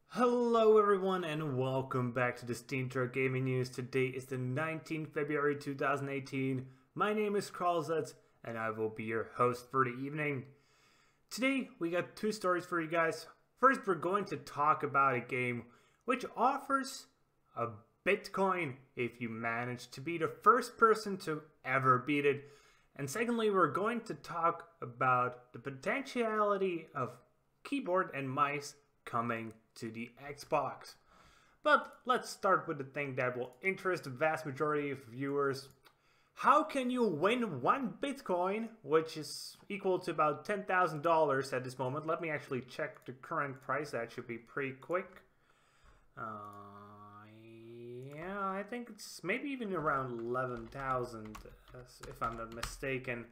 Hello everyone and welcome back to the SteemTrail Gaming News. Today is the 19th February 2018. My name is Kralizec and I will be your host for the evening. Today we got two stories for you guys. First, we're going to talk about a game which offers a Bitcoin if you manage to be the first person to ever beat it. And secondly, we're going to talk about the potentiality of keyboard and mice coming to the Xbox. But let's start with the thing that will interest the vast majority of viewers. How can you win 1 Bitcoin, which is equal to about $10,000 at this moment? Let me actually check the current price. That should be pretty quick. Yeah, I think it's maybe even around 11,000 if I'm not mistaken.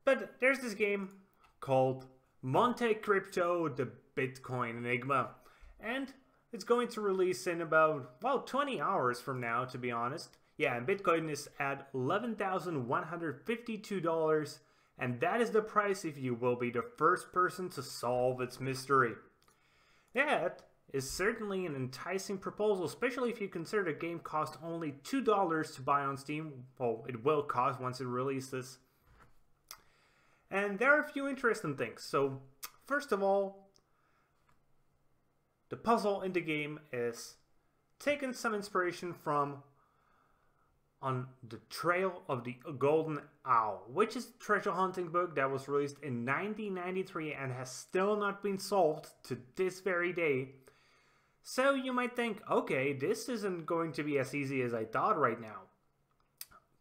But there's this game called Monte Crypto, the Bitcoin Enigma. And it's going to release in about, well, 20 hours from now, to be honest. Yeah, and Bitcoin is at $11,152, and that is the price if you will be the first person to solve its mystery. That is certainly an enticing proposal, especially if you consider the game costs only $2 to buy on Steam. Well, it will cost once it releases. And there are a few interesting things. So, first of all, the puzzle in the game is taking some inspiration from On the Trail of the Golden Owl, which is a treasure hunting book that was released in 1993 and has still not been solved to this very day. So you might think, okay, this isn't going to be as easy as I thought right now.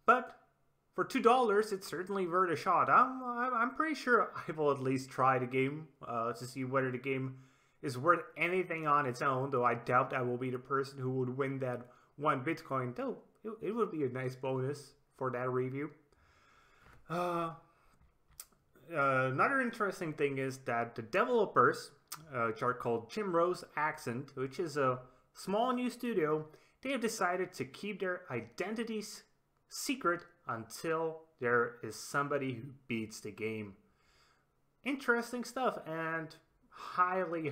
But for $2, it's certainly worth a shot. I'm pretty sure I will at least try the game to see whether the game is worth anything on its own, though I doubt I will be the person who would win that 1 Bitcoin, though it would be a nice bonus for that review. Another interesting thing is that the developers, which are called Jim Rose Accent, which is a small new studio, they have decided to keep their identities secret until there is somebody who beats the game. Interesting stuff, and highly,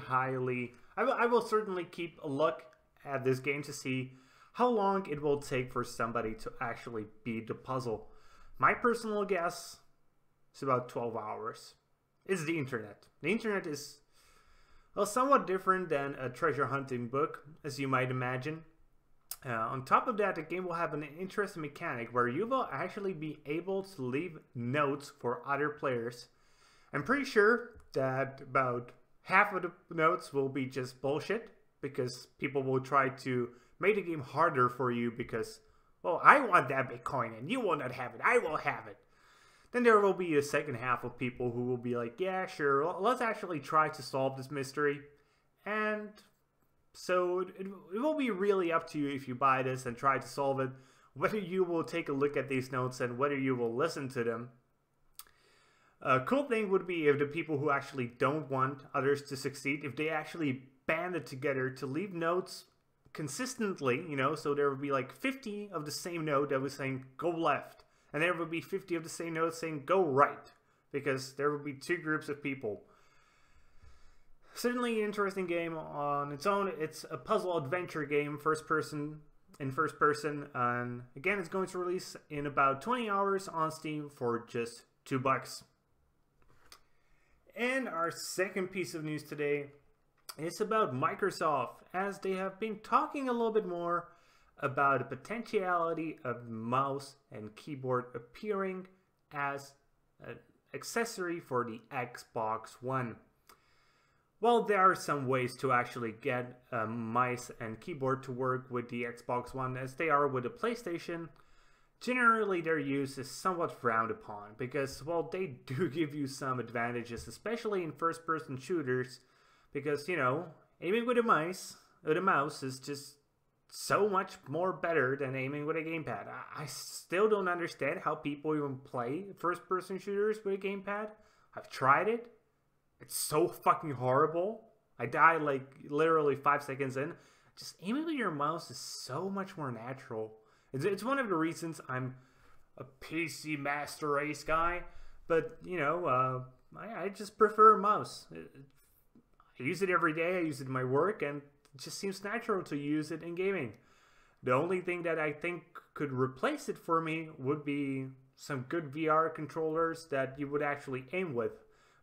I will certainly keep a look at this game to see how long it will take for somebody to actually beat the puzzle. My personal guess is about 12 hours. It's the internet. The internet is, well, somewhat different than a treasure hunting book, as you might imagine. On top of that, the game will have an interesting mechanic where you will actually be able to leave notes for other players. I'm pretty sure that about half of the notes will be just bullshit, because people will try to make the game harder for you because, well, I want that Bitcoin and you will not have it, I will have it. Then there will be a second half of people who will be like, yeah, sure, let's actually try to solve this mystery. And so it will be really up to you if you buy this and try to solve it, whether you will take a look at these notes and whether you will listen to them. A cool thing would be if the people who actually don't want others to succeed, if they actually banded together to leave notes consistently, you know, so there would be like 50 of the same note that was saying go left, and there would be 50 of the same note saying go right, because there would be two groups of people. Certainly an interesting game on its own. It's a puzzle adventure game, first person, and again, it's going to release in about 20 hours on Steam for just $2. And our second piece of news today is about Microsoft, as they have been talking a little bit more about the potentiality of mouse and keyboard appearing as an accessory for the Xbox One. Well, there are some ways to actually get a mouse and keyboard to work with the Xbox One as they are with the PlayStation. Generally, their use is somewhat frowned upon because, well, they do give you some advantages, especially in first-person shooters, because, you know, aiming with a mouse is just so much more better than aiming with a gamepad. I still don't understand how people even play first-person shooters with a gamepad. I've tried it. It's so fucking horrible. I die like literally 5 seconds in. Just aiming with your mouse is so much more natural. It's one of the reasons I'm a PC Master Race guy, But, you know, I just prefer a mouse. I use it every day, I use it in my work, and it just seems natural to use it in gaming. The only thing that I think could replace it for me would be some good VR controllers that you would actually aim with.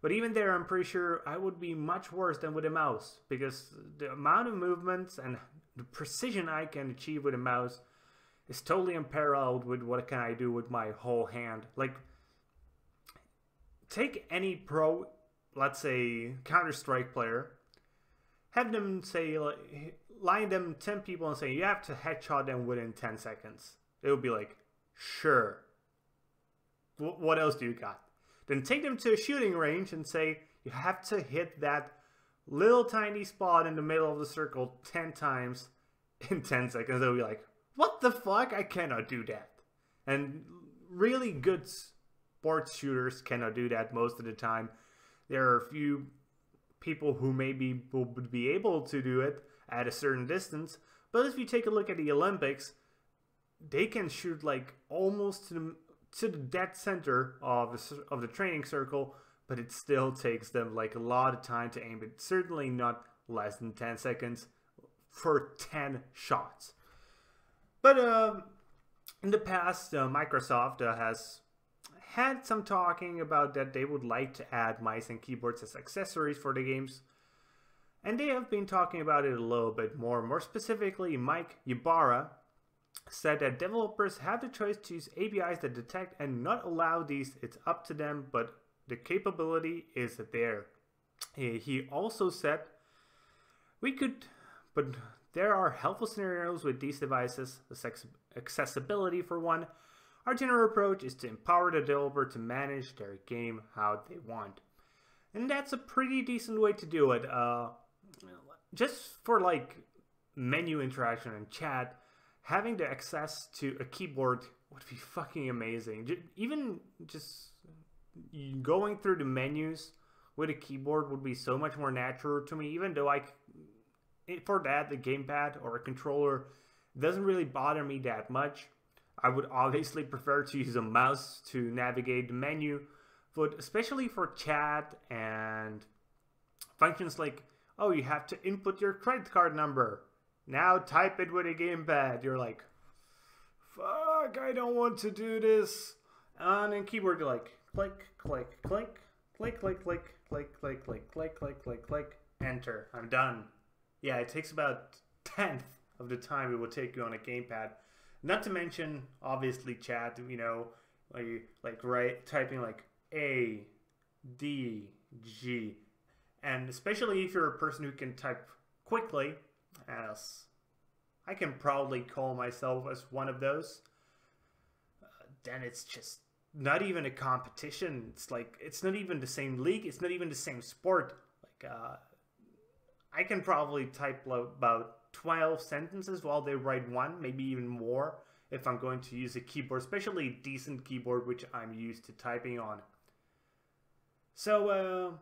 But even there, I'm pretty sure I would be much worse than with a mouse, because the amount of movements and the precision I can achieve with a mouse is totally unparalleled with what can I do with my whole hand. Like, take any pro, let's say Counter-Strike player, have them say, line them 10 people and say you have to headshot them within 10 seconds. It would be like, sure. What else do you got? Then take them to a shooting range and say you have to hit that little tiny spot in the middle of the circle 10 times in 10 seconds. They'll be like, what the fuck? I cannot do that. And really good sports shooters cannot do that most of the time. There are a few people who maybe would be able to do it at a certain distance. But if you take a look at the Olympics, they can shoot like almost to the dead center of the training circle, but it still takes them like a lot of time to aim it. Certainly not less than 10 seconds for 10 shots. But in the past, Microsoft has had some talking about that they would like to add mice and keyboards as accessories for the games. And they have been talking about it a little bit more. More specifically, Mike Ybarra said that developers have the choice to use APIs that detect and not allow these. It's up to them, but the capability is there. He also said, but there are helpful scenarios with these devices, accessibility for one. Our general approach is to empower the developer to manage their game how they want. And that's a pretty decent way to do it. Just for like menu interaction and chat, having the access to a keyboard would be fucking amazing. Even just going through the menus with a keyboard would be so much more natural to me, even though for that, the gamepad or a controller doesn't really bother me that much. I would obviously prefer to use a mouse to navigate the menu, but especially for chat and functions like, oh, you have to input your credit card number. Now type it with a gamepad. You're like, fuck, I don't want to do this. And then keyboard, you're like, click, click, click, click, click, click, click, click, click, click, click, click, click, enter. I'm done. Yeah, it takes about 1/10 of the time it would take you on a gamepad. Not to mention, obviously, chat, you know, typing like A, D, G. And especially if you're a person who can type quickly, as I can proudly call myself as one of those, then it's just not even a competition. It's like, it's not even the same league. It's not even the same sport. Like, I can probably type about 12 sentences while they write one, maybe even more, if I'm going to use a keyboard, especially a decent keyboard, which I'm used to typing on. So,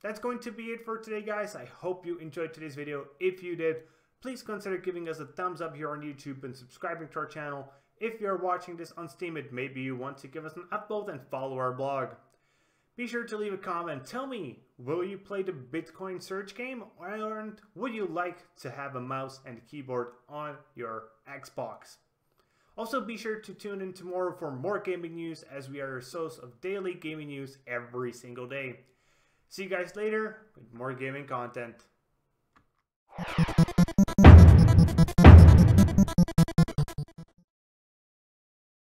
that's going to be it for today, guys. I hope you enjoyed today's video. If you did, please consider giving us a thumbs up here on YouTube and subscribing to our channel. If you're watching this on Steam, maybe you want to give us an upvote and follow our blog. Be sure to leave a comment. Tell me, will you play the Bitcoin search game, or would you like to have a mouse and keyboard on your Xbox? Also, be sure to tune in tomorrow for more gaming news, as we are your source of daily gaming news every single day. See you guys later with more gaming content.